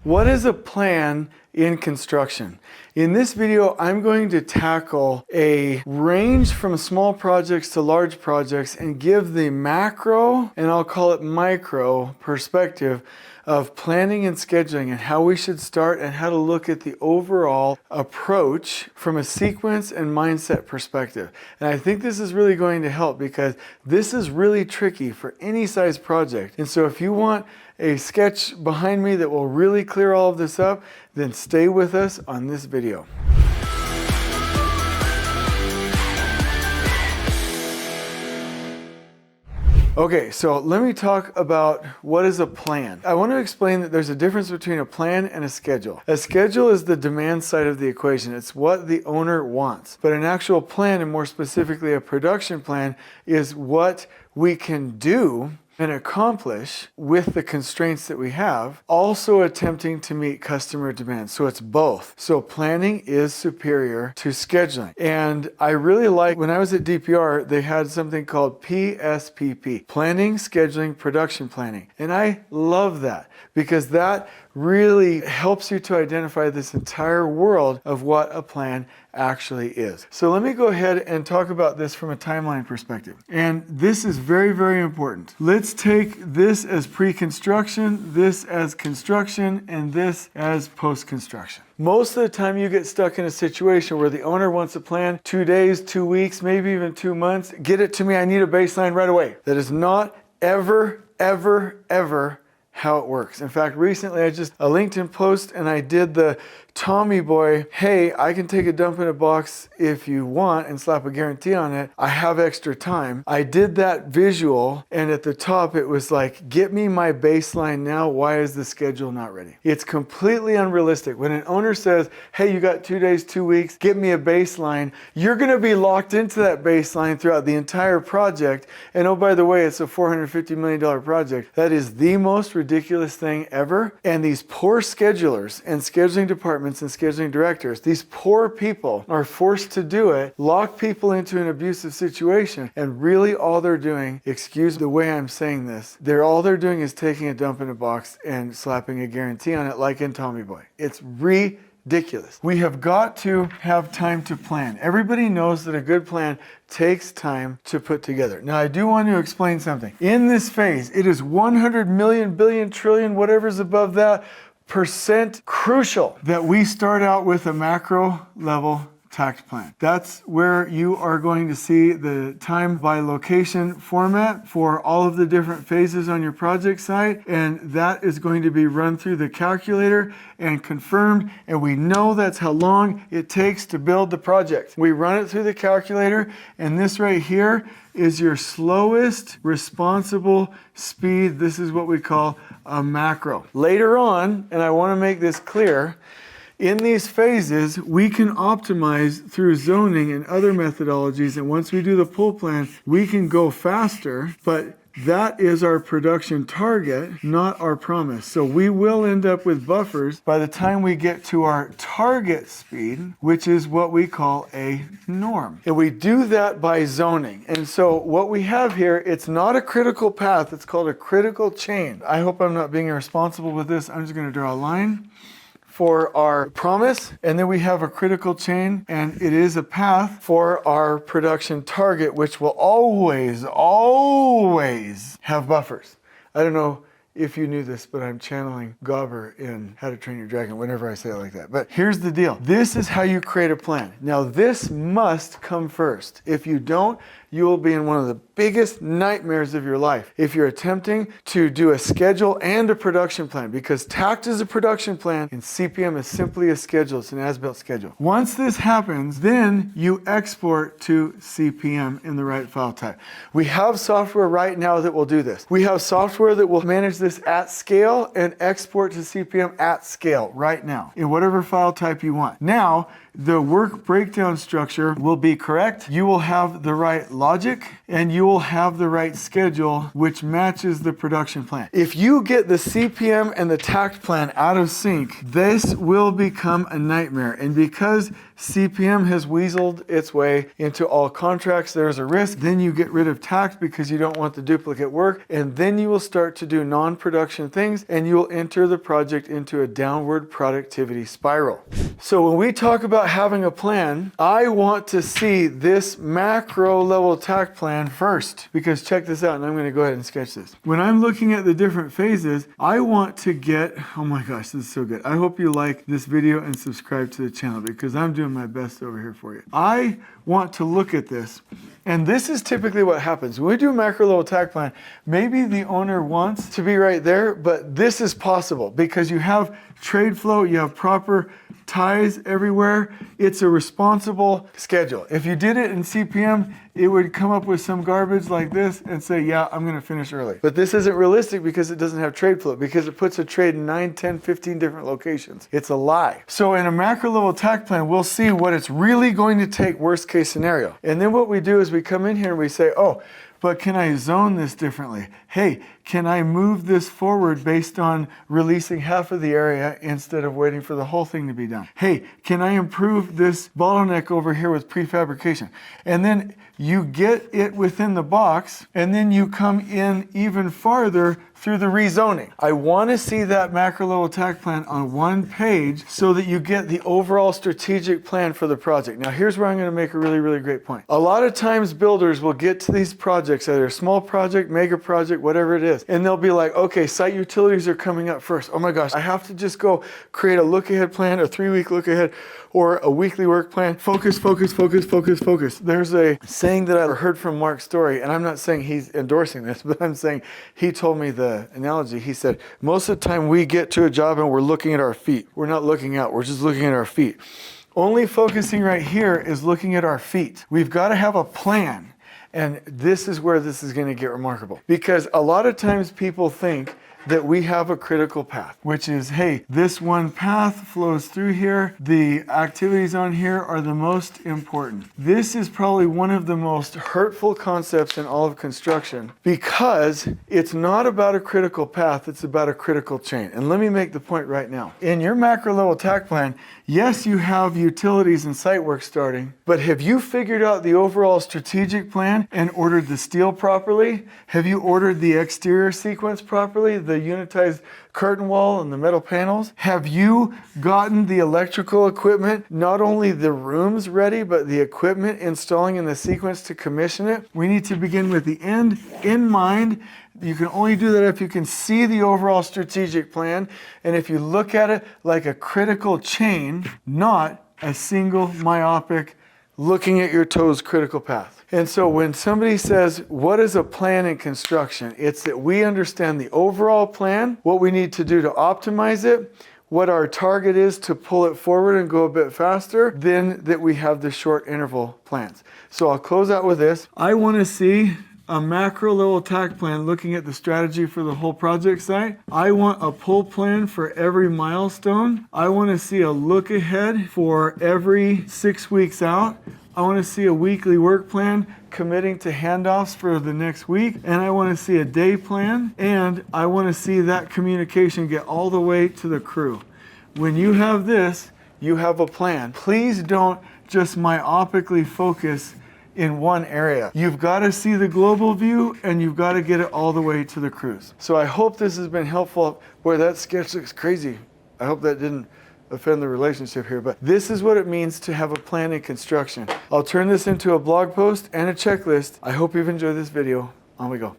What is a plan in construction? In this video, I'm going to tackle a range from small projects to large projects and give the macro, and I'll call it micro, perspective of planning and scheduling and how we should start and how to look at the overall approach from a sequence and mindset perspective. And I think this is really going to help because this is really tricky for any size project. And so if you want a sketch behind me that will really clear all of this up, then stay with us on this video. Okay, so let me talk about what is a plan. I want to explain that there's a difference between a plan and a schedule. A schedule is the demand side of the equation. It's what the owner wants. But an actual plan, and more specifically a production plan, is what we can do and accomplish with the constraints that we have, also attempting to meet customer demands. So it's both. So planning is superior to scheduling. And I really like, when I was at DPR, they had something called PSPP, Planning, Scheduling, Production Planning. And I love that because that really helps you to identify this entire world of what a plan actually is. So let me go ahead and talk about this from a timeline perspective. And this is very, very important. Let's take this as pre-construction, this as construction, and this as post-construction. Most of the time you get stuck in a situation where the owner wants a plan 2 days, 2 weeks, maybe even 2 months. Get it to me, I need a baseline right away. That is not ever how it works. In fact, recently I just a LinkedIn post and I did the Tommy Boy, hey, I can take a dump in a box if you want and slap a guarantee on it. I have extra time. I did that visual and at the top it was like, get me my baseline now. Why is the schedule not ready? It's completely unrealistic. When an owner says, hey, you got 2 days, 2 weeks, get me a baseline, you're gonna be locked into that baseline throughout the entire project. And oh, by the way, it's a $450 million project. That is the most ridiculous thing ever. And these poor schedulers and scheduling departments and scheduling directors, these poor people are forced to do it, lock people into an abusive situation, and really all they're doing, excuse the way I'm saying this, all they're doing is taking a dump in a box and slapping a guarantee on it like in Tommy Boy. It's ridiculous. We have got to have time to plan. Everybody knows that a good plan takes time to put together. Now, I do want to explain something. In this phase, it is 100 million, billion, trillion, whatever's above that, percent crucial that we start out with a macro level Takt plan. That's where you are going to see the time by location format for all of the different phases on your project site, and that is going to be run through the calculator and confirmed, and we know that's how long it takes to build the project. We run it through the calculator, and this right here is your slowest responsible speed. This is what we call a macro. Later on, and I want to make this clear, in these phases, we can optimize through zoning and other methodologies, and once we do the pull plan, we can go faster, but that is our production target, not our promise. So we will end up with buffers by the time we get to our target speed, which is what we call a norm. And we do that by zoning. And so what we have here, it's not a critical path, it's called a critical chain. I hope I'm not being irresponsible with this. I'm just going to draw a line for our promise, and then we have a critical chain, and it is a path for our production target, which will always have buffers. I don't know if you knew this, but I'm channeling Gobber in How to Train Your Dragon whenever I say it like that. But here's the deal. This is how you create a plan. Now, this must come first. If you don't, you will be in one of the biggest nightmares of your life if you're attempting to do a schedule and a production plan, because Takt is a production plan and CPM is simply a schedule. It's an as-built schedule. Once this happens, then you export to CPM in the right file type. We have software right now that will do this. We have software that will manage this at scale and export to CPM at scale right now in whatever file type you want. Now, the work breakdown structure will be correct. You will have the right logic, and you will have the right schedule which matches the production plan. If you get the CPM and the Takt plan out of sync, this will become a nightmare. And because CPM has weaseled its way into all contracts, there's a risk. Then you get rid of Takt because you don't want the duplicate work, and then you will start to do non-production things, and you will enter the project into a downward productivity spiral. So when we talk about having a plan, I want to see this macro level Takt plan first, because check this out, and I'm going to go ahead and sketch this. When I'm looking at the different phases, I want to get, oh my gosh, this is so good. I hope you like this video and subscribe to the channel, because I'm doing my best over here for you. I want to look at this, and this is typically what happens. When we do a macro level Takt plan, maybe the owner wants to be right there, but this is possible because you have trade flow, you have proper ties everywhere. It's a responsible schedule. If you did it in CPM, it would come up with some garbage like this and say, yeah, I'm going to finish early. But this isn't realistic because it doesn't have trade flow, because it puts a trade in 9, 10, 15 different locations. It's a lie. So in a macro level Takt plan, we'll see what it's really going to take, worst case scenario. And then what we do is we come in here and we say, oh, but can I zone this differently? Hey, can I move this forward based on releasing half of the area instead of waiting for the whole thing to be done? Hey, can I improve this bottleneck over here with prefabrication? And then you get it within the box, and then you come in even farther through the rezoning. I want to see that macro level Takt plan on one page so that you get the overall strategic plan for the project. Now here's where I'm going to make a really, really great point. A lot of times builders will get to these projects, either a small project, mega project, whatever it is, and they'll be like, okay, site utilities are coming up first. Oh my gosh, I have to just go create a look ahead plan, a 3-week look ahead, or a weekly work plan. Focus, focus, focus, focus, focus. There's a saying that I heard from Mark's story, and I'm not saying he's endorsing this, but I'm saying he told me the analogy. He said, most of the time we get to a job and we're looking at our feet. We're not looking out, we're just looking at our feet. Only focusing right here is looking at our feet. We've got to have a plan. And this is where this is going to get remarkable. Because a lot of times people think that we have a critical path, which is, hey, this one path flows through here. The activities on here are the most important. This is probably one of the most hurtful concepts in all of construction, because it's not about a critical path, it's about a critical chain. And let me make the point right now. In your macro level Takt plan, yes, you have utilities and site work starting, but have you figured out the overall strategic plan and ordered the steel properly? Have you ordered the exterior sequence properly? The unitized curtain wall and the metal panels? Have you gotten the electrical equipment, not only the rooms ready, but the equipment installing in the sequence to commission it? We need to begin with the end in mind. You can only do that if you can see the overall strategic plan, and if you look at it like a critical chain, not a single myopic, looking at your toes critical path. And so when somebody says, what is a plan in construction? It's that we understand the overall plan, what we need to do to optimize it, what our target is to pull it forward and go a bit faster, then that we have the short interval plans. So I'll close out with this. I want to see a macro level Takt plan looking at the strategy for the whole project site. I want a pull plan for every milestone. I want to see a look ahead for every 6 weeks out. I want to see a weekly work plan committing to handoffs for the next week, and I want to see a day plan, and I want to see that communication get all the way to the crew. When you have this, you have a plan. Please don't just myopically focus in one area. You've got to see the global view, and you've got to get it all the way to the crews. So I hope this has been helpful. Boy, that sketch looks crazy. I hope that didn't offend the relationship here, but this is what it means to have a plan in construction. I'll turn this into a blog post and a checklist. I hope you've enjoyed this video. On we go.